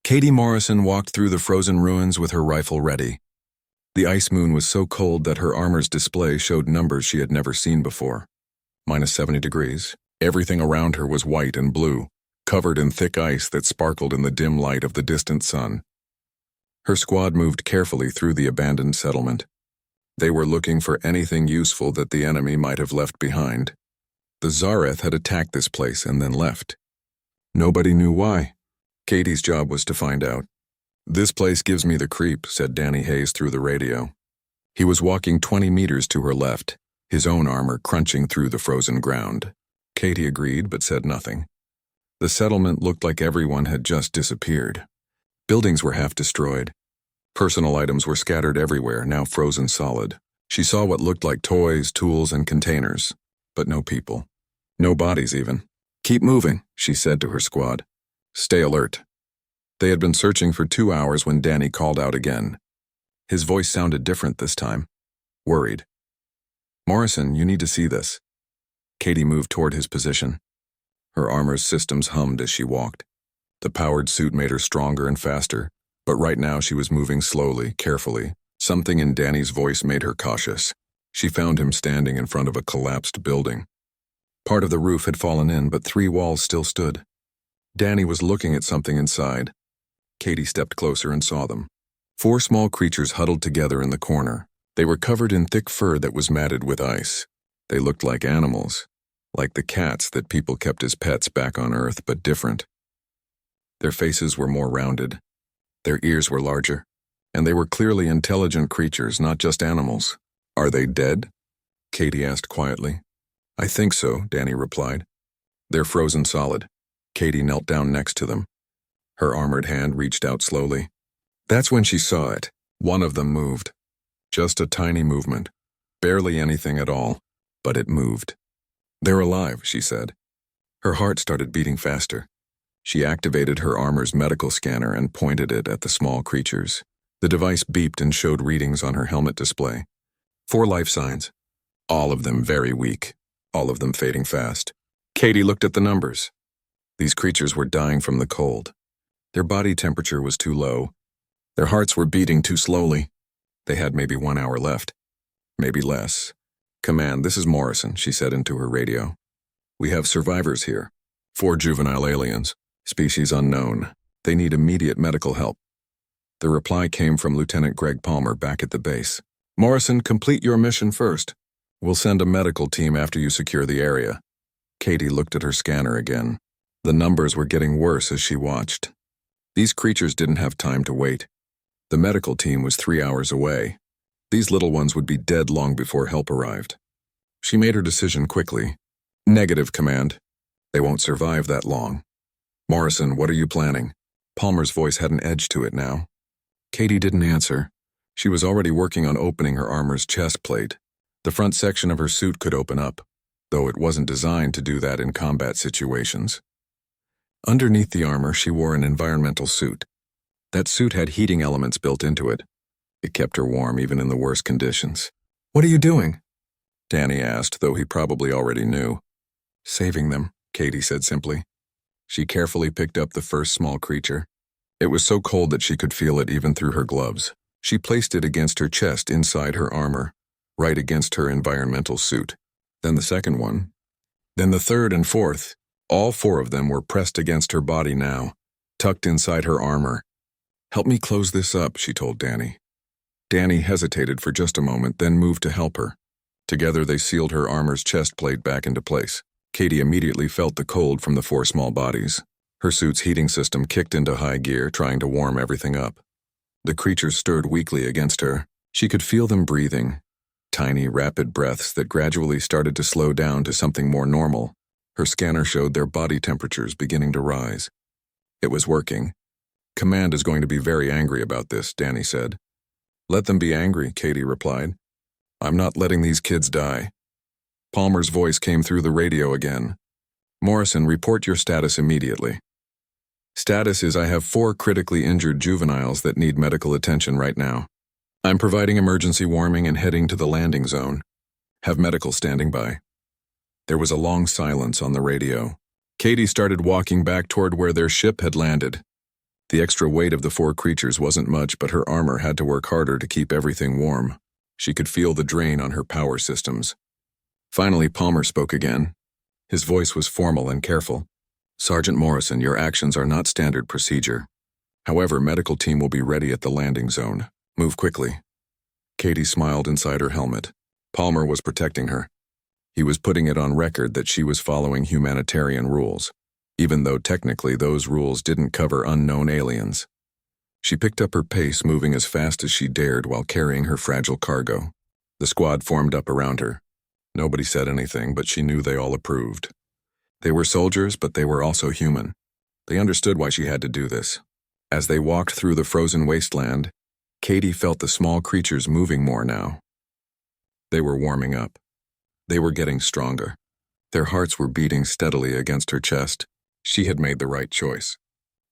Katie Morrison walked through the frozen ruins with her rifle ready. The ice moon was so cold that her armor's display showed numbers she had never seen before. -70 degrees. Everything around her was white and blue, covered in thick ice that sparkled in the dim light of the distant sun. Her squad moved carefully through the abandoned settlement. They were looking for anything useful that the enemy might have left behind. The Zareth had attacked this place and then left. Nobody knew why. Katie's job was to find out. "This place gives me the creep," said Danny Hayes through the radio. He was walking 20 meters to her left, his own armor crunching through the frozen ground. Katie agreed but said nothing. The settlement looked like everyone had just disappeared. Buildings were half destroyed. Personal items were scattered everywhere, now frozen solid. She saw what looked like toys, tools, and containers, but no people. No bodies even. "Keep moving," she said to her squad. "Stay alert." They had been searching for 2 hours when Danny called out again. His voice sounded different this time. Worried. "Morrison, you need to see this." Katie moved toward his position. Her armor's systems hummed as she walked. The powered suit made her stronger and faster, but right now she was moving slowly, carefully. Something in Danny's voice made her cautious. She found him standing in front of a collapsed building. Part of the roof had fallen in, but 3 walls still stood. Danny was looking at something inside. Katie stepped closer and saw them. 4 small creatures huddled together in the corner. They were covered in thick fur that was matted with ice. They looked like animals, like the cats that people kept as pets back on Earth, but different. Their faces were more rounded. Their ears were larger, and they were clearly intelligent creatures, not just animals. "Are they dead?" Katie asked quietly. "I think so," Danny replied. "They're frozen solid." Katie knelt down next to them. Her armored hand reached out slowly. That's when she saw it. One of them moved. Just a tiny movement. Barely anything at all, but it moved. "They're alive," she said. Her heart started beating faster. She activated her armor's medical scanner and pointed it at the small creatures. The device beeped and showed readings on her helmet display. 4 life signs. All of them very weak. All of them fading fast. Katie looked at the numbers. These creatures were dying from the cold. Their body temperature was too low. Their hearts were beating too slowly. They had maybe 1 hour left. Maybe less. "Command, this is Morrison," she said into her radio. "We have survivors here. 4 juvenile aliens. Species unknown. They need immediate medical help." The reply came from Lieutenant Greg Palmer back at the base. "Morrison, complete your mission first. We'll send a medical team after you secure the area." Katie looked at her scanner again. The numbers were getting worse as she watched. These creatures didn't have time to wait. The medical team was 3 hours away. These little ones would be dead long before help arrived. She made her decision quickly. "Negative, Command. They won't survive that long." "Morrison, what are you planning?" Palmer's voice had an edge to it now. Katie didn't answer. She was already working on opening her armor's chest plate. The front section of her suit could open up, though it wasn't designed to do that in combat situations. Underneath the armor, she wore an environmental suit. That suit had heating elements built into it. It kept her warm even in the worst conditions. "What are you doing?" Danny asked, though he probably already knew. "Saving them," Katie said simply. She carefully picked up the first small creature. It was so cold that she could feel it even through her gloves. She placed it against her chest inside her armor, right against her environmental suit. Then the second one. Then the third and fourth. All 4 of them were pressed against her body now, tucked inside her armor. "Help me close this up," she told Danny. Danny hesitated for just a moment, then moved to help her. Together they sealed her armor's chest plate back into place. Katie immediately felt the cold from the 4 small bodies. Her suit's heating system kicked into high gear, trying to warm everything up. The creatures stirred weakly against her. She could feel them breathing. Tiny, rapid breaths that gradually started to slow down to something more normal. Her scanner showed their body temperatures beginning to rise. It was working. "Command is going to be very angry about this," Danny said. "Let them be angry," Katie replied. "I'm not letting these kids die." Palmer's voice came through the radio again. "Morrison, report your status immediately." "Status is I have 4 critically injured juveniles that need medical attention right now. I'm providing emergency warming and heading to the landing zone. Have medical standing by." There was a long silence on the radio. Katie started walking back toward where their ship had landed. The extra weight of the 4 creatures wasn't much, but her armor had to work harder to keep everything warm. She could feel the drain on her power systems. Finally, Palmer spoke again. His voice was formal and careful. "Sergeant Morrison, your actions are not standard procedure. However, medical team will be ready at the landing zone. Move quickly." Katie smiled inside her helmet. Palmer was protecting her. He was putting it on record that she was following humanitarian rules, even though technically those rules didn't cover unknown aliens. She picked up her pace, moving as fast as she dared while carrying her fragile cargo. The squad formed up around her. Nobody said anything, but she knew they all approved. They were soldiers, but they were also human. They understood why she had to do this. As they walked through the frozen wasteland, Katie felt the small creatures moving more now. They were warming up. They were getting stronger. Their hearts were beating steadily against her chest. She had made the right choice.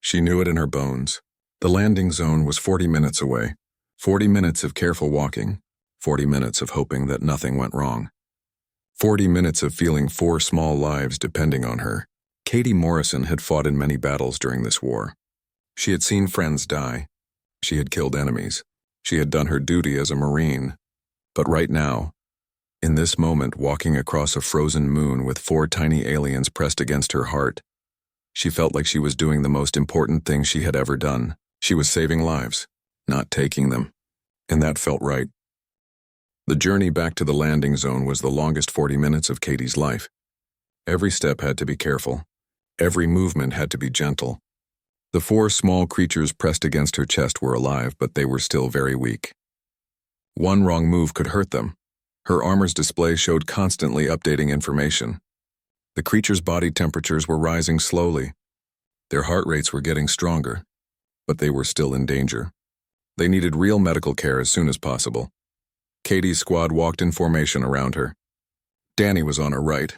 She knew it in her bones. The landing zone was 40 minutes away. 40 minutes of careful walking. 40 minutes of hoping that nothing went wrong. 40 minutes of feeling 4 small lives depending on her. Katie Morrison had fought in many battles during this war. She had seen friends die. She had killed enemies. She had done her duty as a Marine. But right now, in this moment, walking across a frozen moon with 4 tiny aliens pressed against her heart, she felt like she was doing the most important thing she had ever done. She was saving lives, not taking them. And that felt right. The journey back to the landing zone was the longest 40 minutes of Katie's life. Every step had to be careful. Every movement had to be gentle. The 4 small creatures pressed against her chest were alive, but they were still very weak. One wrong move could hurt them. Her armor's display showed constantly updating information. The creatures' body temperatures were rising slowly. Their heart rates were getting stronger, but they were still in danger. They needed real medical care as soon as possible. Katie's squad walked in formation around her. Danny was on her right.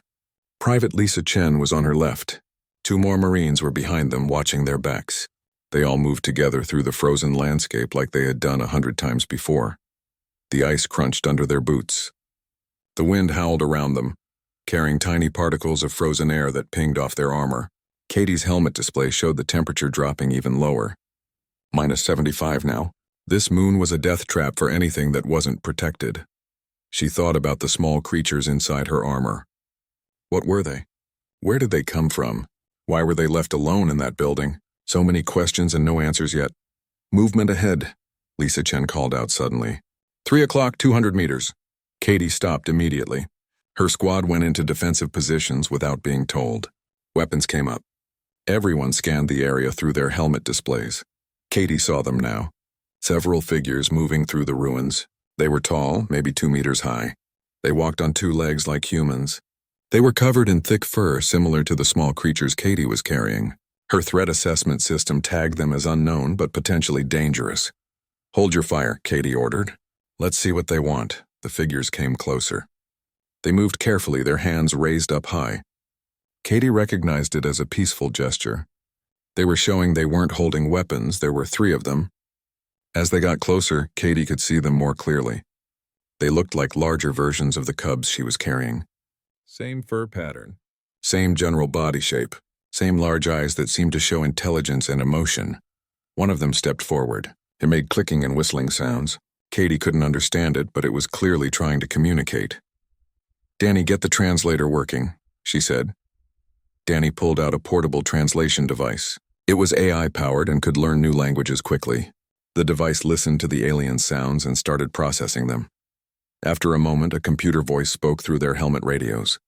Private Lisa Chen was on her left. 2 more Marines were behind them, watching their backs. They all moved together through the frozen landscape like they had done 100 times before. The ice crunched under their boots. The wind howled around them, carrying tiny particles of frozen air that pinged off their armor. Katie's helmet display showed the temperature dropping even lower. -75 now. This moon was a death trap for anything that wasn't protected. She thought about the small creatures inside her armor. What were they? Where did they come from? Why were they left alone in that building? So many questions and no answers yet. "Movement ahead," Lisa Chen called out suddenly. 3 o'clock, 200 meters. Katie stopped immediately. Her squad went into defensive positions without being told. Weapons came up. Everyone scanned the area through their helmet displays. Katie saw them now. Several figures moving through the ruins. They were tall, maybe 2 meters high. They walked on 2 legs like humans. They were covered in thick fur similar to the small creatures Katie was carrying. Her threat assessment system tagged them as unknown but potentially dangerous. "Hold your fire," Katie ordered. "Let's see what they want." The figures came closer. They moved carefully, their hands raised up high. Katie recognized it as a peaceful gesture. They were showing they weren't holding weapons. There were 3 of them. As they got closer, Katie could see them more clearly. They looked like larger versions of the cubs she was carrying. Same fur pattern. Same general body shape. Same large eyes that seemed to show intelligence and emotion. One of them stepped forward. It made clicking and whistling sounds. Katie couldn't understand it, but it was clearly trying to communicate. "Danny, get the translator working," she said. Danny pulled out a portable translation device. It was AI-powered and could learn new languages quickly. The device listened to the alien sounds and started processing them. After a moment, a computer voice spoke through their helmet radios.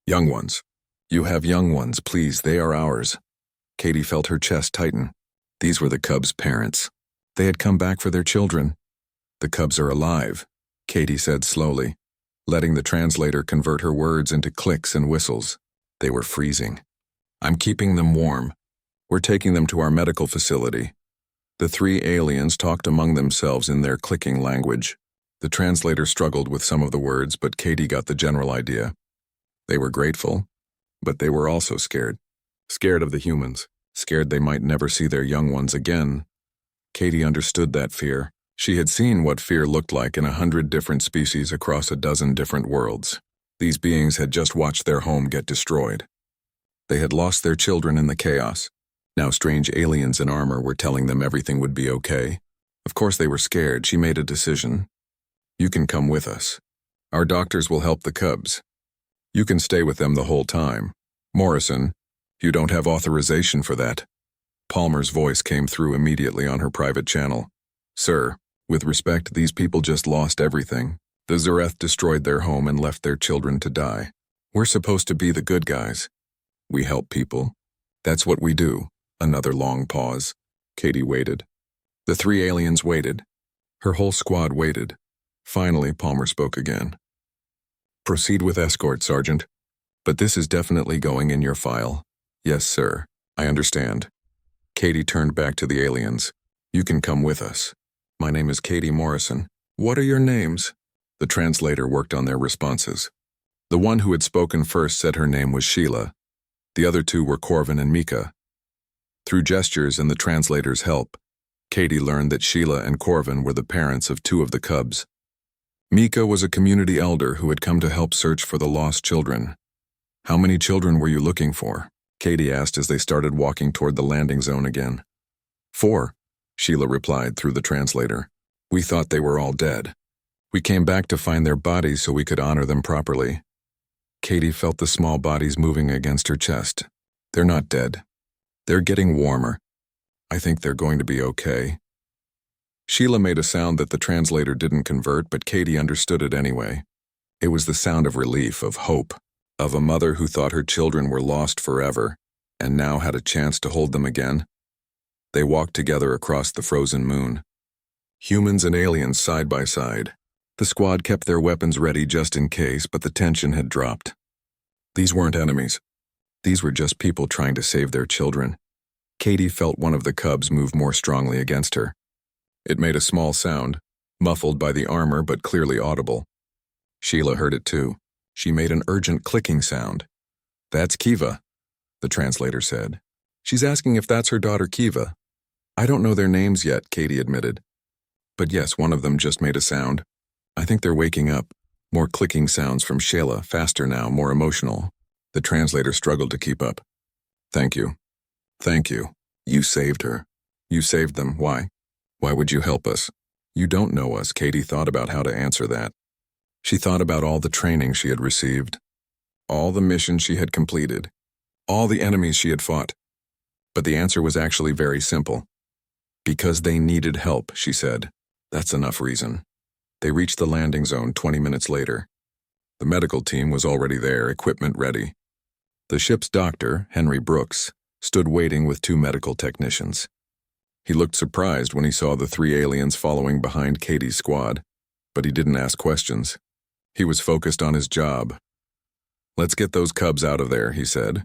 "Young ones. You have young ones, please, they are ours." Katie felt her chest tighten. These were the cubs' parents. They had come back for their children. "The cubs are alive," Katie said slowly, letting the translator convert her words into clicks and whistles. They were freezing. "I'm keeping them warm. We're taking them to our medical facility." The 3 aliens talked among themselves in their clicking language. The translator struggled with some of the words, but Katie got the general idea. They were grateful, but they were also scared. Scared of the humans. Scared they might never see their young ones again. Katie understood that fear. She had seen what fear looked like in 100 different species across a dozen different worlds. These beings had just watched their home get destroyed. They had lost their children in the chaos. Now strange aliens in armor were telling them everything would be okay. Of course they were scared. She made a decision. You can come with us. Our doctors will help the cubs. You can stay with them the whole time. Morrison, you don't have authorization for that. Palmer's voice came through immediately on her private channel. Sir, with respect, these people just lost everything. The Zareth destroyed their home and left their children to die. We're supposed to be the good guys. We help people. That's what we do. Another long pause. Katie waited. The three aliens waited. Her whole squad waited. Finally, Palmer spoke again. Proceed with escort, Sergeant. But this is definitely going in your file. Yes, sir. I understand. Katie turned back to the aliens. You can come with us. My name is Katie Morrison. What are your names? The translator worked on their responses. The one who had spoken first said her name was Sheila. The other two were Corvin and Mika. Through gestures and the translator's help, Katie learned that Sheila and Corvin were the parents of two of the cubs. Mika was a community elder who had come to help search for the lost children. How many children were you looking for? Katie asked as they started walking toward the landing zone again. 4, Sheila replied through the translator. We thought they were all dead. We came back to find their bodies so we could honor them properly. Katie felt the small bodies moving against her chest. They're not dead. They're getting warmer. I think they're going to be okay. Sheila made a sound that the translator didn't convert, but Katie understood it anyway. It was the sound of relief, of hope, of a mother who thought her children were lost forever and now had a chance to hold them again. They walked together across the frozen moon. Humans and aliens side by side. The squad kept their weapons ready just in case, but the tension had dropped. These weren't enemies. These were just people trying to save their children. Katie felt one of the cubs move more strongly against her. It made a small sound, muffled by the armor but clearly audible. Sheila heard it too. She made an urgent clicking sound. That's Kiva, the translator said. She's asking if that's her daughter Kiva. I don't know their names yet, Katie admitted. But yes, one of them just made a sound. I think they're waking up. More clicking sounds from Sheila, faster now, more emotional. The translator struggled to keep up. Thank you. Thank you. You saved her. You saved them. Why? Why would you help us? You don't know us. Katie thought about how to answer that. She thought about all the training she had received, all the missions she had completed, all the enemies she had fought. But the answer was actually very simple. Because they needed help, she said. That's enough reason. They reached the landing zone 20 minutes later. The medical team was already there, equipment ready. The ship's doctor, Henry Brooks, stood waiting with 2 medical technicians. He looked surprised when he saw the 3 aliens following behind Katie's squad, but he didn't ask questions. He was focused on his job. Let's get those cubs out of there, he said,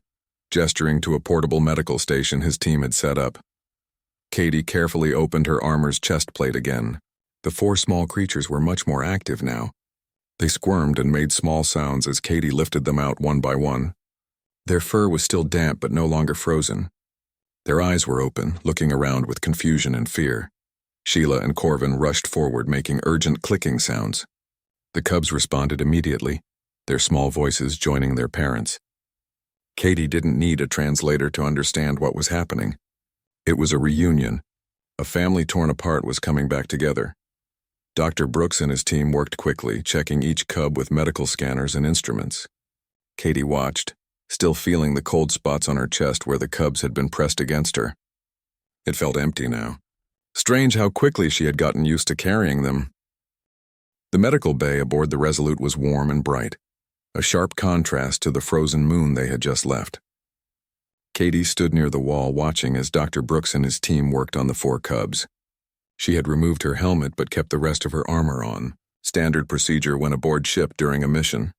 gesturing to a portable medical station his team had set up. Katie carefully opened her armor's chest plate again. The 4 small creatures were much more active now. They squirmed and made small sounds as Katie lifted them out one by one. Their fur was still damp but no longer frozen. Their eyes were open, looking around with confusion and fear. Sheila and Corvin rushed forward, making urgent clicking sounds. The cubs responded immediately, their small voices joining their parents. Katie didn't need a translator to understand what was happening. It was a reunion. A family torn apart was coming back together. Dr. Brooks and his team worked quickly, checking each cub with medical scanners and instruments. Katie watched, still feeling the cold spots on her chest where the cubs had been pressed against her. It felt empty now. Strange how quickly she had gotten used to carrying them. The medical bay aboard the Resolute was warm and bright, a sharp contrast to the frozen moon they had just left. Katie stood near the wall watching as Dr. Brooks and his team worked on the 4 cubs. She had removed her helmet but kept the rest of her armor on, standard procedure when aboard ship during a mission.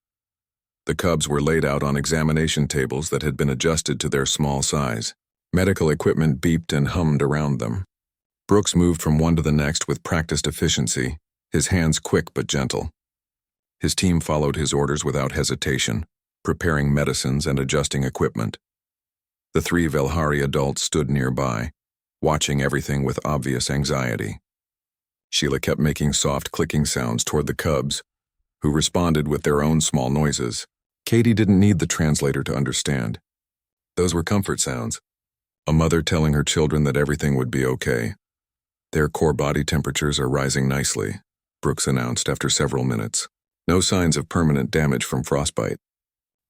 The cubs were laid out on examination tables that had been adjusted to their small size. Medical equipment beeped and hummed around them. Brooks moved from one to the next with practiced efficiency, his hands quick but gentle. His team followed his orders without hesitation, preparing medicines and adjusting equipment. The 3 Velhari adults stood nearby, watching everything with obvious anxiety. Sheila kept making soft clicking sounds toward the cubs, who responded with their own small noises. Katie didn't need the translator to understand. Those were comfort sounds. A mother telling her children that everything would be okay. Their core body temperatures are rising nicely, Brooks announced after several minutes. No signs of permanent damage from frostbite.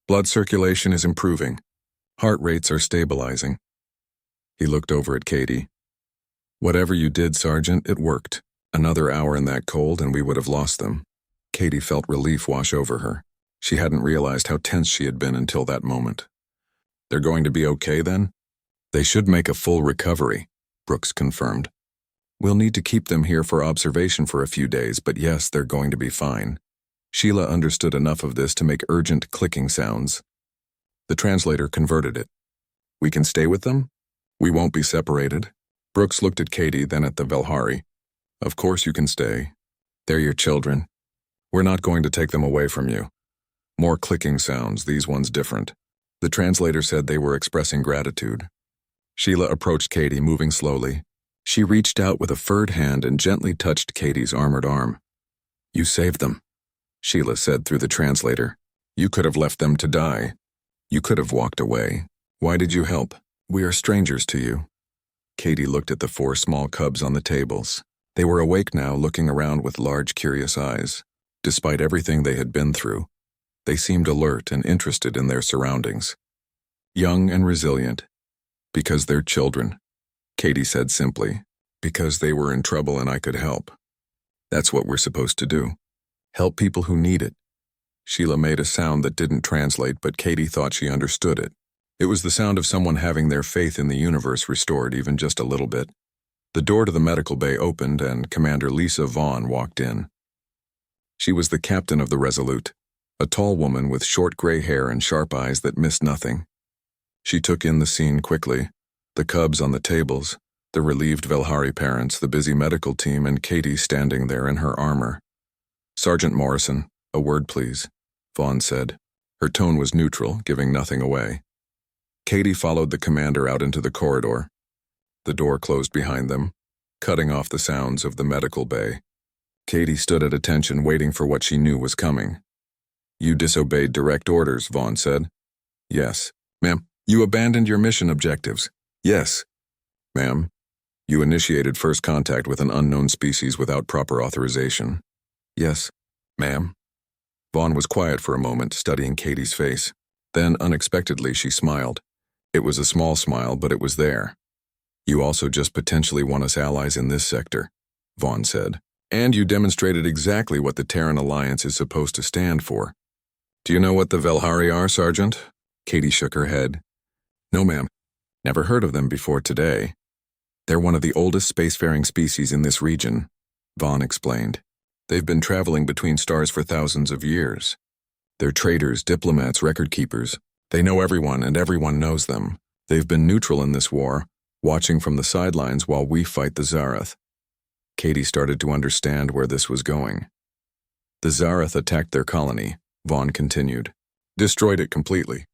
Blood circulation is improving. Heart rates are stabilizing. He looked over at Katie. Whatever you did, Sergeant, it worked. Another hour in that cold and we would have lost them. Katie felt relief wash over her. She hadn't realized how tense she had been until that moment. They're going to be okay then? They should make a full recovery, Brooks confirmed. We'll need to keep them here for observation for a few days, but yes, they're going to be fine. Sheila understood enough of this to make urgent clicking sounds. The translator converted it. We can stay with them? We won't be separated. Brooks looked at Katie, then at the Velhari. Of course you can stay. They're your children. We're not going to take them away from you. More clicking sounds, these ones different. The translator said they were expressing gratitude. Sheila approached Katie, moving slowly. She reached out with a furred hand and gently touched Katie's armored arm. You saved them, Sheila said through the translator. You could have left them to die. You could have walked away. Why did you help? We are strangers to you. Katie looked at the 4 small cubs on the tables. They were awake now, looking around with large, curious eyes. Despite everything they had been through, they seemed alert and interested in their surroundings. Young and resilient. Because they're children, Katie said simply. Because they were in trouble and I could help. That's what we're supposed to do. Help people who need it. Sheila made a sound that didn't translate, but Katie thought she understood it. It was the sound of someone having their faith in the universe restored even just a little bit. The door to the medical bay opened and Commander Lisa Vaughn walked in. She was the captain of the Resolute, a tall woman with short gray hair and sharp eyes that missed nothing. She took in the scene quickly, the cubs on the tables, the relieved Velhari parents, the busy medical team, and Katie standing there in her armor. Sergeant Morrison, a word please, Vaughn said. Her tone was neutral, giving nothing away. Katie followed the commander out into the corridor. The door closed behind them, cutting off the sounds of the medical bay. Katie stood at attention, waiting for what she knew was coming. You disobeyed direct orders, Vaughn said. Yes. Ma'am. You abandoned your mission objectives. Yes. Ma'am. You initiated first contact with an unknown species without proper authorization. Yes. Ma'am. Vaughn was quiet for a moment, studying Katie's face. Then, unexpectedly, she smiled. It was a small smile, but it was there. You also just potentially won us allies in this sector, Vaughn said. And you demonstrated exactly what the Terran Alliance is supposed to stand for. Do you know what the Velhari are, Sergeant? Katie shook her head. No, ma'am. Never heard of them before today. They're one of the oldest spacefaring species in this region, Vaughn explained. They've been traveling between stars for thousands of years. They're traders, diplomats, record keepers. They know everyone and everyone knows them. They've been neutral in this war, watching from the sidelines while we fight the Zarath. Katie started to understand where this was going. The Zarath attacked their colony, Vaughn continued. Destroyed it completely.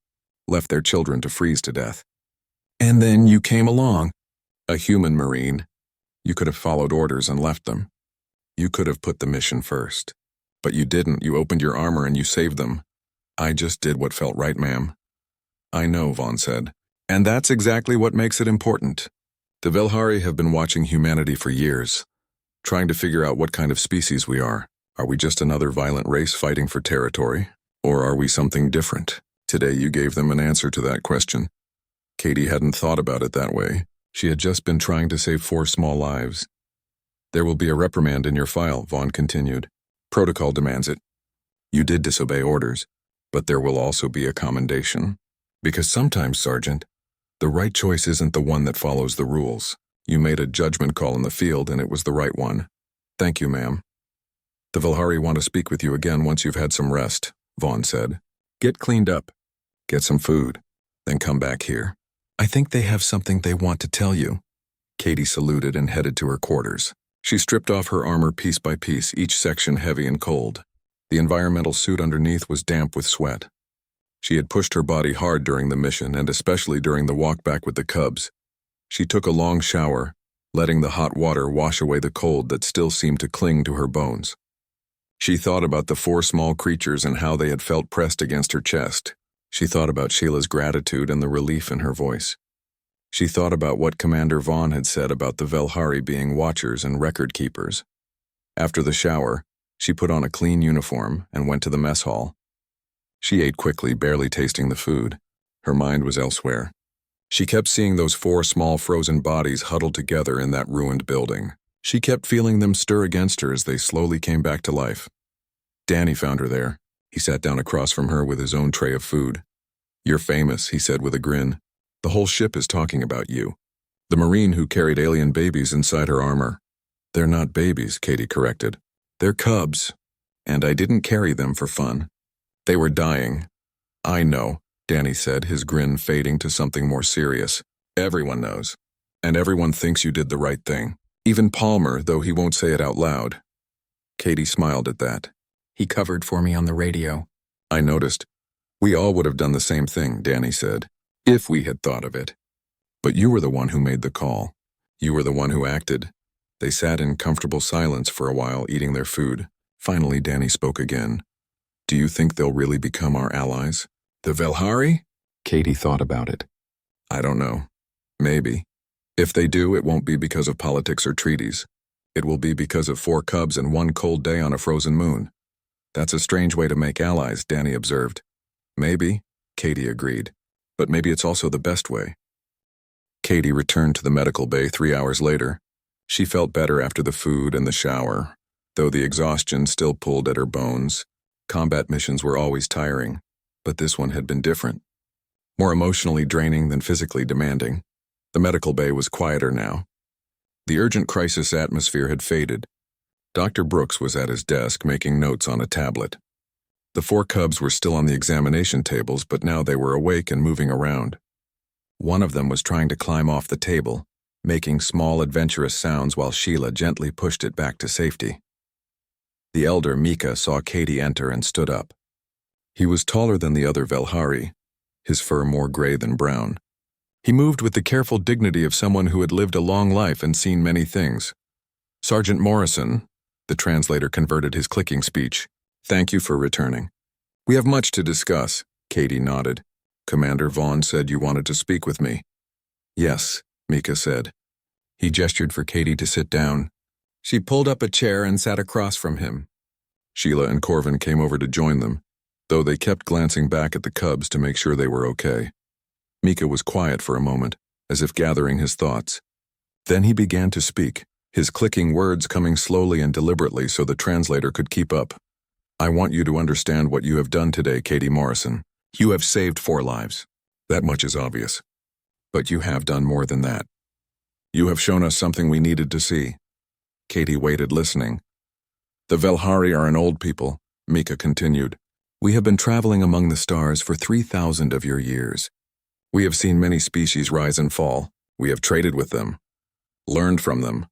Left their children to freeze to death. And then you came along. A human Marine. You could have followed orders and left them. You could have put the mission first. But you didn't. You opened your armor and you saved them. I just did what felt right, ma'am. I know, Vaughn said. And that's exactly what makes it important. The Velhari have been watching humanity for years, trying to figure out what kind of species we are. Are we just another violent race fighting for territory? Or are we something different? Today you gave them an answer to that question. Katie hadn't thought about it that way. She had just been trying to save 4 small lives. There will be a reprimand in your file, Vaughn continued. Protocol demands it. You did disobey orders, but there will also be a commendation. Because sometimes, Sergeant, the right choice isn't the one that follows the rules. You made a judgment call in the field and it was the right one. Thank you, ma'am. The Velhari want to speak with you again once you've had some rest, Vaughn said. Get cleaned up. Get some food. Then come back here. I think they have something they want to tell you. Katie saluted and headed to her quarters. She stripped off her armor piece by piece, each section heavy and cold. The environmental suit underneath was damp with sweat. She had pushed her body hard during the mission and especially during the walk back with the cubs. She took a long shower, letting the hot water wash away the cold that still seemed to cling to her bones. She thought about the 4 small creatures and how they had felt pressed against her chest. She thought about Sheila's gratitude and the relief in her voice. She thought about what Commander Vaughn had said about the Velhari being watchers and record keepers. After the shower, she put on a clean uniform and went to the mess hall. She ate quickly, barely tasting the food. Her mind was elsewhere. She kept seeing those 4 small frozen bodies huddled together in that ruined building. She kept feeling them stir against her as they slowly came back to life. Danny found her there. He sat down across from her with his own tray of food. "You're famous," he said with a grin. "The whole ship is talking about you." The Marine who carried alien babies inside her armor. "They're not babies," Katie corrected. "They're cubs. And I didn't carry them for fun. They were dying." "I know," Danny said, his grin fading to something more serious. "Everyone knows. And everyone thinks you did the right thing. Even Palmer, though he won't say it out loud." Katie smiled at that. "He covered for me on the radio." "I noticed. We all would have done the same thing," Danny said, "if we had thought of it. But you were the one who made the call. You were the one who acted." They sat in comfortable silence for a while, eating their food. Finally, Danny spoke again. "Do you think they'll really become our allies?" "The Velhari?" Katie thought about it. "I don't know. Maybe. If they do, it won't be because of politics or treaties. It will be because of 4 cubs and 1 cold day on a frozen moon." "That's a strange way to make allies," Danny observed. "Maybe," Katie agreed. "But maybe it's also the best way." Katie returned to the medical bay 3 hours later. She felt better after the food and the shower, though the exhaustion still pulled at her bones. Combat missions were always tiring, but this one had been different. More emotionally draining than physically demanding. The medical bay was quieter now. The urgent crisis atmosphere had faded. Dr. Brooks was at his desk making notes on a tablet. The 4 cubs were still on the examination tables, but now they were awake and moving around. One of them was trying to climb off the table, making small adventurous sounds while Sheila gently pushed it back to safety. The elder, Mika, saw Katie enter and stood up. He was taller than the other Velhari, his fur more gray than brown. He moved with the careful dignity of someone who had lived a long life and seen many things. "Sergeant Morrison," the translator converted his clicking speech, "thank you for returning. We have much to discuss." Katie nodded. "Commander Vaughn said you wanted to speak with me." "Yes," Mika said. He gestured for Katie to sit down. She pulled up a chair and sat across from him. Sheila and Corvin came over to join them, though they kept glancing back at the cubs to make sure they were okay. Mika was quiet for a moment, as if gathering his thoughts. Then he began to speak, his clicking words coming slowly and deliberately so the translator could keep up. "I want you to understand what you have done today, Katie Morrison. You have saved 4 lives. That much is obvious. But you have done more than that. You have shown us something we needed to see." Katie waited, listening. "The Velhari are an old people," Mika continued. "We have been traveling among the stars for 3,000 of your years. We have seen many species rise and fall. We have traded with them, learned from them,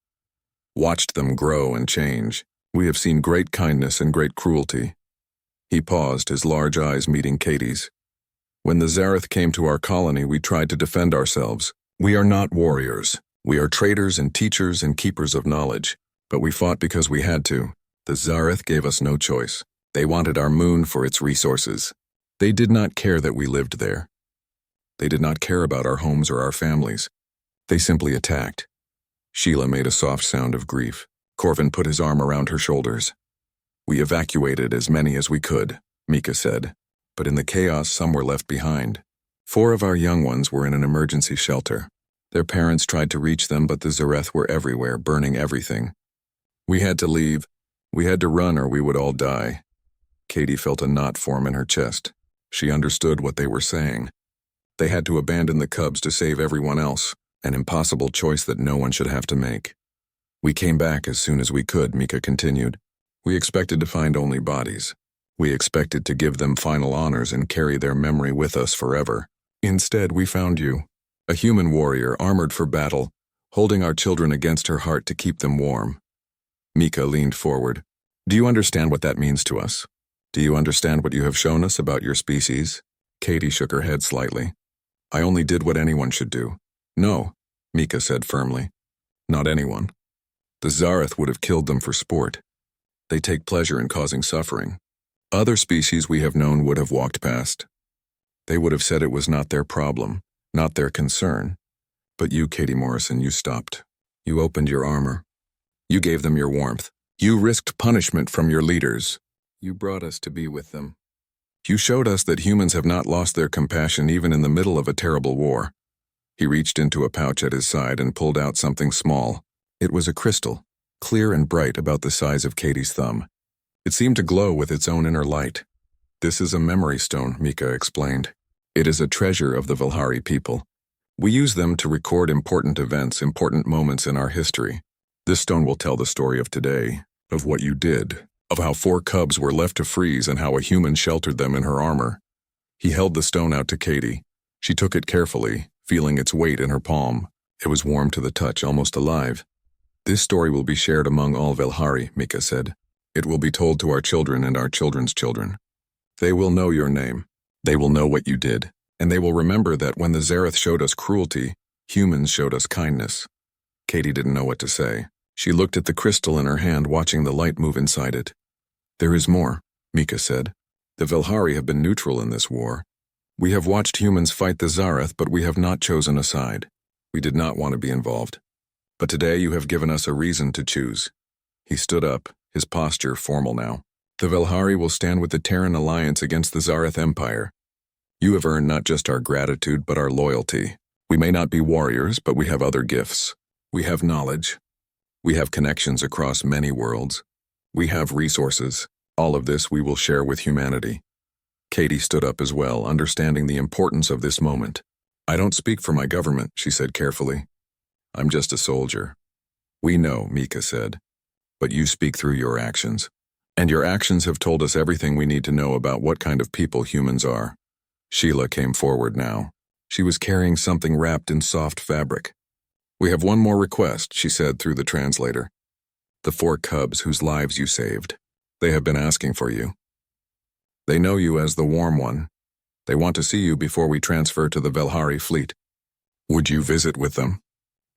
watched them grow and change. We have seen great kindness and great cruelty." He paused, his large eyes meeting Katie's. "When the Zareth came to our colony, we tried to defend ourselves. We are not warriors. We are traders and teachers and keepers of knowledge. But we fought because we had to. The Zareth gave us no choice. They wanted our moon for its resources. They did not care that we lived there. They did not care about our homes or our families. They simply attacked." Sheila made a soft sound of grief. Corvin put his arm around her shoulders. "We evacuated as many as we could," Mika said. "But in the chaos, some were left behind. 4 of our young ones were in an emergency shelter. Their parents tried to reach them, but the Zareth were everywhere, burning everything. We had to leave. We had to run or we would all die." Katie felt a knot form in her chest. She understood what they were saying. They had to abandon the cubs to save everyone else, an impossible choice that no one should have to make. "We came back as soon as we could," Mika continued. "We expected to find only bodies. We expected to give them final honors and carry their memory with us forever. Instead, we found you, a human warrior armored for battle, holding our children against her heart to keep them warm." Mika leaned forward. "Do you understand what that means to us? Do you understand what you have shown us about your species?" Katie shook her head slightly. "I only did what anyone should do." "No," Mika said firmly. "Not anyone. The Zareth would have killed them for sport. They take pleasure in causing suffering. Other species we have known would have walked past. They would have said it was not their problem, not their concern. But you, Katie Morrison, you stopped. You opened your armor. You gave them your warmth. You risked punishment from your leaders. You brought us to be with them. You showed us that humans have not lost their compassion even in the middle of a terrible war. He reached into a pouch at his side and pulled out something small. It was a crystal, clear and bright about the size of Katie's thumb. It seemed to glow with its own inner light. This is a memory stone, Mika explained. It is a treasure of the Vilhari people. We use them to record important events, important moments in our history. This stone will tell the story of today, of what you did, of how 4 cubs were left to freeze and how a human sheltered them in her armor. He held the stone out to Katie. She took it carefully, feeling its weight in her palm. It was warm to the touch, almost alive. This story will be shared among all Vilhari, Mika said. It will be told to our children and our children's children. They will know your name. They will know what you did. And they will remember that when the Zareth showed us cruelty, humans showed us kindness. Katie didn't know what to say. She looked at the crystal in her hand, watching the light move inside it. There is more, Mika said. The Vilhari have been neutral in this war. We have watched humans fight the Zareth, but we have not chosen a side. We did not want to be involved. But today you have given us a reason to choose. He stood up, his posture formal now. The Vilhari will stand with the Terran Alliance against the Zareth Empire. You have earned not just our gratitude, but our loyalty. We may not be warriors, but we have other gifts. We have knowledge. We have connections across many worlds. We have resources. All of this we will share with humanity. Katie stood up as well, understanding the importance of this moment. I don't speak for my government, she said carefully. I'm just a soldier. We know, Mika said. But you speak through your actions. And your actions have told us everything we need to know about what kind of people humans are. Sheila came forward now. She was carrying something wrapped in soft fabric. We have one more request, she said through the translator. The 4 cubs whose lives you saved. They have been asking for you. They know you as the Warm One. They want to see you before we transfer to the Vilhari fleet. Would you visit with them?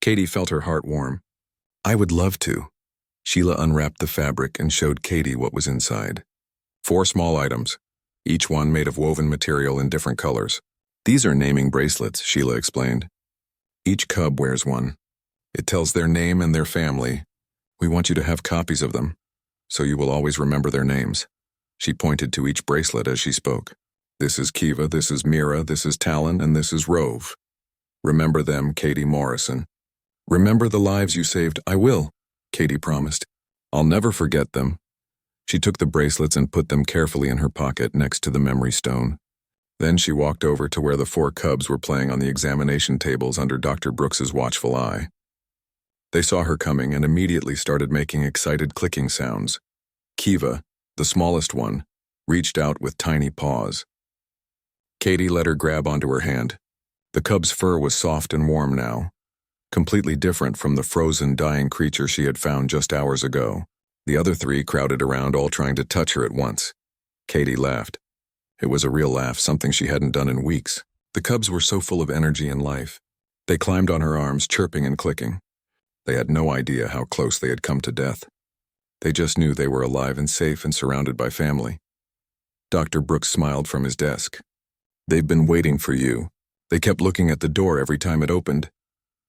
Katie felt her heart warm. I would love to. Sheila unwrapped the fabric and showed Katie what was inside. 4 small items, each one made of woven material in different colors. These are naming bracelets, Sheila explained. Each cub wears one. It tells their name and their family. We want you to have copies of them, so you will always remember their names. She pointed to each bracelet as she spoke. This is Kiva, this is Mira, this is Talon, and this is Rove. Remember them, Katie Morrison. Remember the lives you saved. I will, Katie promised. I'll never forget them. She took the bracelets and put them carefully in her pocket next to the memory stone. Then she walked over to where the 4 cubs were playing on the examination tables under Dr. Brooks's watchful eye. They saw her coming and immediately started making excited clicking sounds. Kiva, the smallest one, reached out with tiny paws. Katie let her grab onto her hand. The cub's fur was soft and warm now, completely different from the frozen, dying creature she had found just hours ago. The other 3 crowded around, all trying to touch her at once. Katie laughed. It was a real laugh, something she hadn't done in weeks. The cubs were so full of energy and life. They climbed on her arms, chirping and clicking. They had no idea how close they had come to death. They just knew they were alive and safe and surrounded by family. Dr. Brooks smiled from his desk. They've been waiting for you. They kept looking at the door every time it opened.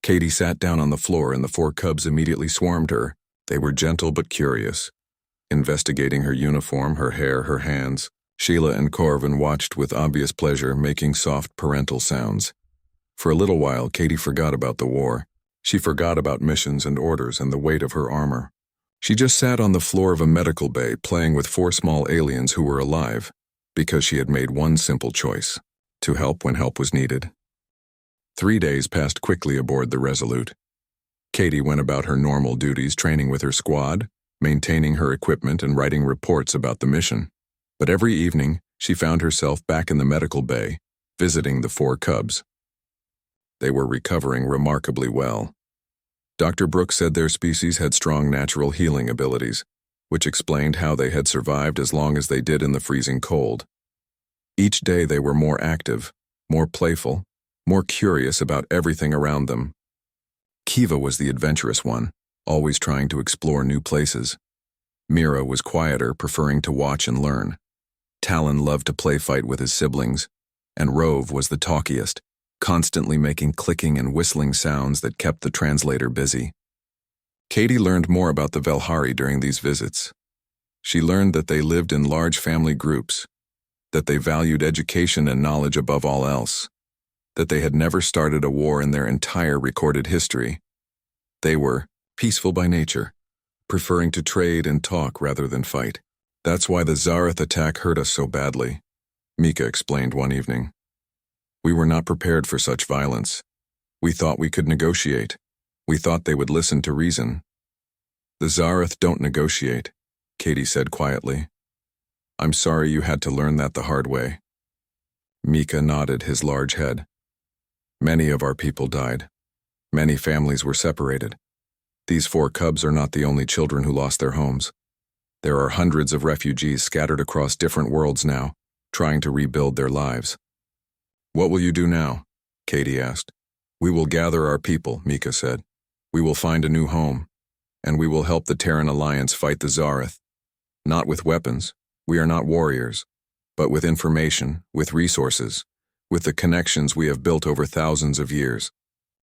Katie sat down on the floor and the 4 cubs immediately swarmed her. They were gentle but curious, investigating her uniform, her hair, her hands. Sheila and Corvin watched with obvious pleasure, making soft parental sounds. For a little while, Katie forgot about the war. She forgot about missions and orders and the weight of her armor. She just sat on the floor of a medical bay playing with 4 small aliens who were alive, because she had made one simple choice: to help when help was needed. 3 days passed quickly aboard the Resolute. Katie went about her normal duties, training with her squad, maintaining her equipment, and writing reports about the mission. But every evening, she found herself back in the medical bay, visiting the 4 cubs. They were recovering remarkably well. Dr. Brooks said their species had strong natural healing abilities, which explained how they had survived as long as they did in the freezing cold. Each day they were more active, more playful, more curious about everything around them. Kiva was the adventurous one, always trying to explore new places. Mira was quieter, preferring to watch and learn. Talon loved to play fight with his siblings, and Rove was the talkiest, constantly making clicking and whistling sounds that kept the translator busy. Katie learned more about the Velhari during these visits. She learned that they lived in large family groups, that they valued education and knowledge above all else, that they had never started a war in their entire recorded history. They were peaceful by nature, preferring to trade and talk rather than fight. That's why the Zareth attack hurt us so badly, Mika explained one evening. We were not prepared for such violence. We thought we could negotiate. We thought they would listen to reason. The Zareth don't negotiate, Katie said quietly. I'm sorry you had to learn that the hard way. Mika nodded his large head. Many of our people died. Many families were separated. These 4 cubs are not the only children who lost their homes. There are hundreds of refugees scattered across different worlds now, trying to rebuild their lives. What will you do now? Katie asked. We will gather our people, Mika said. We will find a new home, and we will help the Terran Alliance fight the Zareth. Not with weapons, we are not warriors, but with information, with resources, with the connections we have built over thousands of years.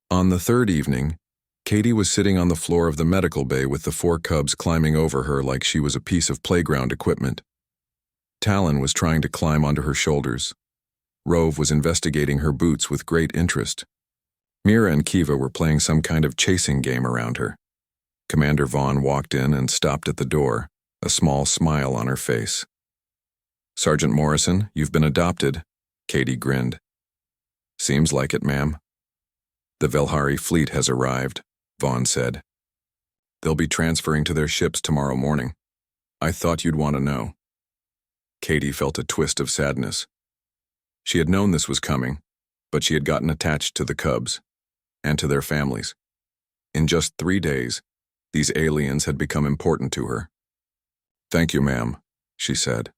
On the 3rd evening, Katie was sitting on the floor of the medical bay with the 4 cubs climbing over her like she was a piece of playground equipment. Talon was trying to climb onto her shoulders. Rove was investigating her boots with great interest. Mira and Kiva were playing some kind of chasing game around her. Commander Vaughn walked in and stopped at the door, a small smile on her face. Sergeant Morrison, you've been adopted, Katie grinned. Seems like it, ma'am. The Velhari fleet has arrived, Vaughn said. They'll be transferring to their ships tomorrow morning. I thought you'd want to know. Katie felt a twist of sadness. She had known this was coming, but she had gotten attached to the cubs and to their families. In just 3 days, these aliens had become important to her. Thank you, ma'am, she said.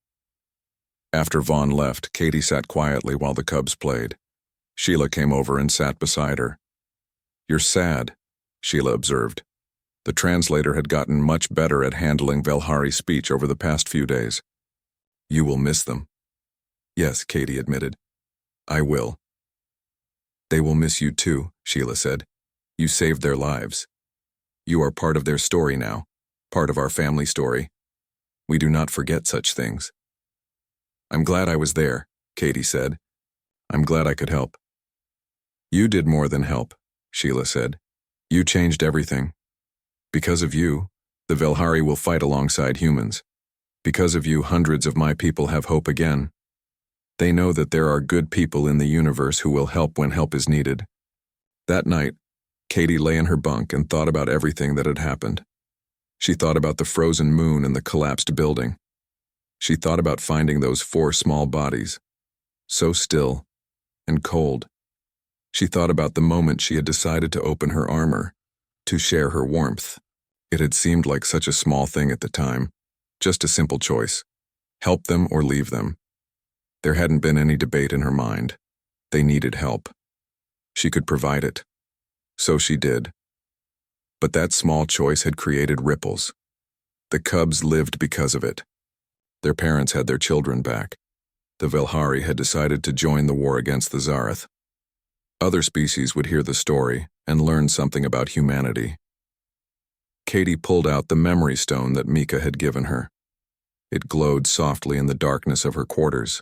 After Vaughn left, Katie sat quietly while the cubs played. Sheila came over and sat beside her. You're sad, Sheila observed. The translator had gotten much better at handling Velhari speech over the past few days. You will miss them. Yes, Katie admitted. I will. They will miss you too, Sheila said. You saved their lives. You are part of their story now, part of our family story. We do not forget such things. I'm glad I was there, Katie said. I'm glad I could help. You did more than help, Sheila said. You changed everything. Because of you, the Velhari will fight alongside humans. Because of you, hundreds of my people have hope again. They know that there are good people in the universe who will help when help is needed. That night, Katie lay in her bunk and thought about everything that had happened. She thought about the frozen moon and the collapsed building. She thought about finding those 4 small bodies, so still and cold. She thought about the moment she had decided to open her armor, to share her warmth. It had seemed like such a small thing at the time, just a simple choice. Help them or leave them. There hadn't been any debate in her mind. They needed help. She could provide it. So she did. But that small choice had created ripples. The cubs lived because of it. Their parents had their children back. The Velhari had decided to join the war against the Zareth. Other species would hear the story and learn something about humanity. Katie pulled out the memory stone that Mika had given her. It glowed softly in the darkness of her quarters.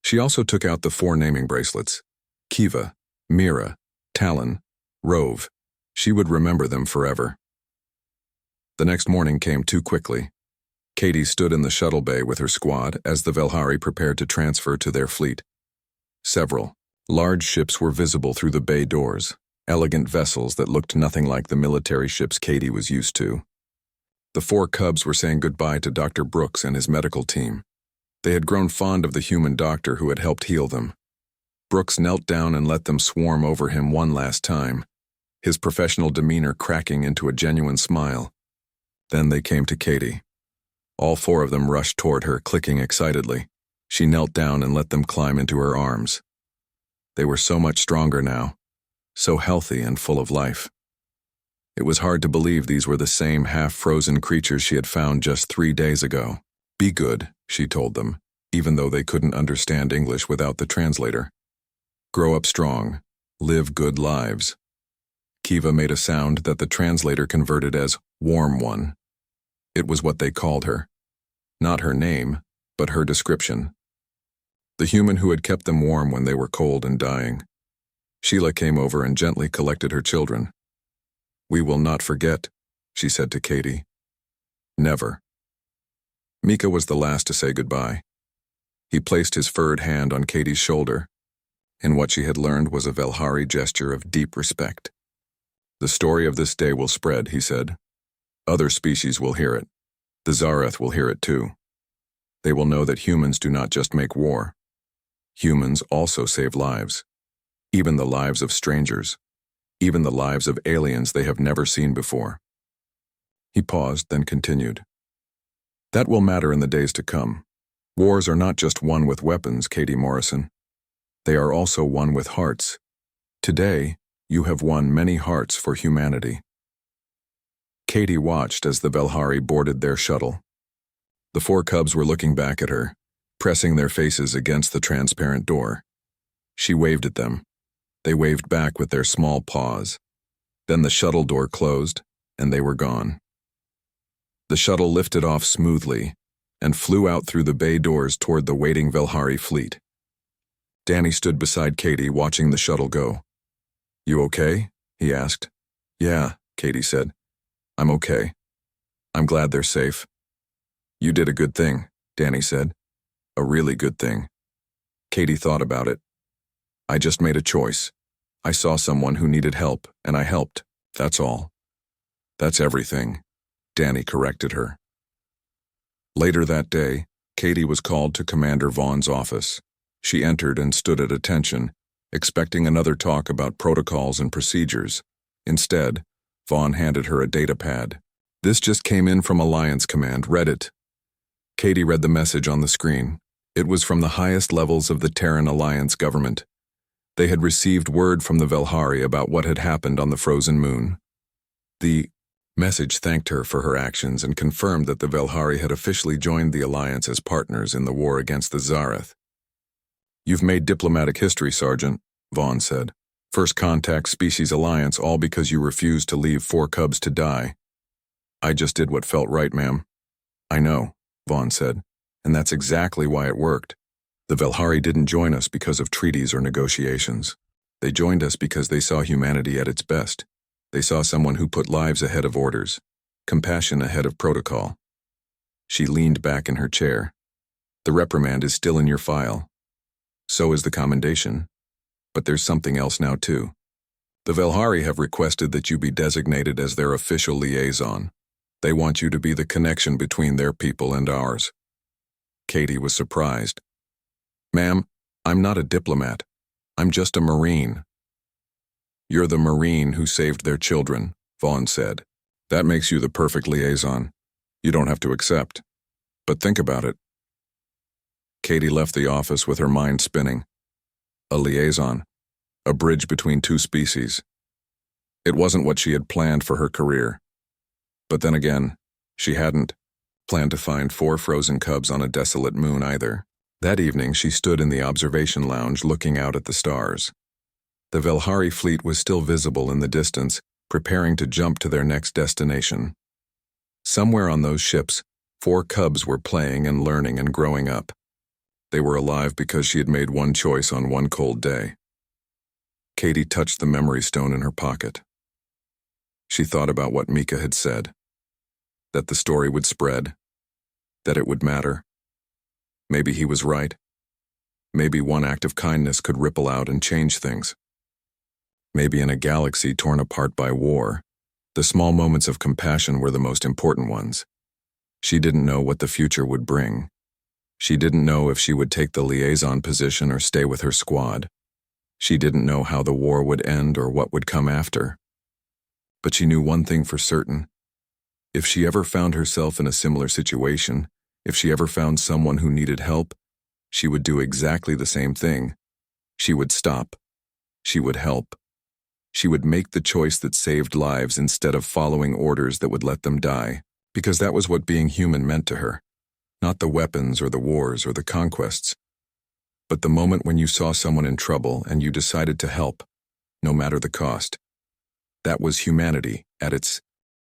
She also took out the 4 naming bracelets. Kiva, Mira, Talon, Rove. She would remember them forever. The next morning came too quickly. Katie stood in the shuttle bay with her squad as the Velhari prepared to transfer to their fleet. Several large ships were visible through the bay doors, elegant vessels that looked nothing like the military ships Katie was used to. The 4 cubs were saying goodbye to Dr. Brooks and his medical team. They had grown fond of the human doctor who had helped heal them. Brooks knelt down and let them swarm over him one last time, his professional demeanor cracking into a genuine smile. Then they came to Katie. All 4 of them rushed toward her, clicking excitedly. She knelt down and let them climb into her arms. They were so much stronger now, so healthy and full of life. It was hard to believe these were the same half-frozen creatures she had found just 3 days ago. Be good, she told them, even though they couldn't understand English without the translator. Grow up strong. Live good lives. Kiva made a sound that the translator converted as warm one. It was what they called her. Not her name, but her description. The human who had kept them warm when they were cold and dying. Sheila came over and gently collected her children. "We will not forget," she said to Katie. "Never." Mika was the last to say goodbye. He placed his furred hand on Katie's shoulder, and what she had learned was a Velhari gesture of deep respect. "The story of this day will spread," he said. "Other species will hear it. The Zareth will hear it too. They will know that humans do not just make war. Humans also save lives. Even the lives of strangers. Even the lives of aliens they have never seen before." He paused, then continued. "That will matter in the days to come. Wars are not just won with weapons, Katie Morrison. They are also won with hearts. Today, you have won many hearts for humanity." Katie watched as the Velhari boarded their shuttle. The 4 cubs were looking back at her, pressing their faces against the transparent door. She waved at them. They waved back with their small paws. Then the shuttle door closed, and they were gone. The shuttle lifted off smoothly and flew out through the bay doors toward the waiting Velhari fleet. Danny stood beside Katie, watching the shuttle go. "You okay?" he asked. "Yeah," Katie said. "I'm okay. I'm glad they're safe." "You did a good thing," Danny said. "A really good thing." Katie thought about it. "I just made a choice. I saw someone who needed help, and I helped. That's all." "That's everything," Danny corrected her. Later that day, Katie was called to Commander Vaughn's office. She entered and stood at attention, expecting another talk about protocols and procedures. Instead, Vaughn handed her a data pad. "This just came in from Alliance Command. Read it." Katie read the message on the screen. It was from the highest levels of the Terran Alliance government. They had received word from the Velhari about what had happened on the frozen moon. The message thanked her for her actions and confirmed that the Velhari had officially joined the Alliance as partners in the war against the Zareth. "You've made diplomatic history, Sergeant," Vaughn said. "First contact species alliance, all because you refused to leave 4 cubs to die." "I just did what felt right, ma'am." "I know," Vaughn said, "and that's exactly why it worked. The Velhari didn't join us because of treaties or negotiations. They joined us because they saw humanity at its best. They saw someone who put lives ahead of orders, compassion ahead of protocol." She leaned back in her chair. "The reprimand is still in your file. So is the commendation. But there's something else now too. The Velhari have requested that you be designated as their official liaison. They want you to be the connection between their people and ours." Katie was surprised. "Ma'am, I'm not a diplomat. I'm just a Marine." "You're the Marine who saved their children," Vaughn said. "That makes you the perfect liaison. You don't have to accept. But think about it." Katie left the office with her mind spinning. A liaison. A bridge between 2 species. It wasn't what she had planned for her career. But then again, she hadn't planned to find 4 frozen cubs on a desolate moon either. That evening she stood in the observation lounge looking out at the stars. The Velhari fleet was still visible in the distance, preparing to jump to their next destination. Somewhere on those ships, 4 cubs were playing and learning and growing up. They were alive because she had made one choice on one cold day. Katie touched the memory stone in her pocket. She thought about what Mika had said. That the story would spread. That it would matter. Maybe he was right. Maybe one act of kindness could ripple out and change things. Maybe in a galaxy torn apart by war, the small moments of compassion were the most important ones. She didn't know what the future would bring. She didn't know if she would take the liaison position or stay with her squad. She didn't know how the war would end or what would come after. But she knew one thing for certain. If she ever found herself in a similar situation, if she ever found someone who needed help, she would do exactly the same thing. She would stop. She would help. She would make the choice that saved lives instead of following orders that would let them die, because that was what being human meant to her. Not the weapons or the wars or the conquests. but the moment when you saw someone in trouble and you decided to help, no matter the cost. That was humanity at its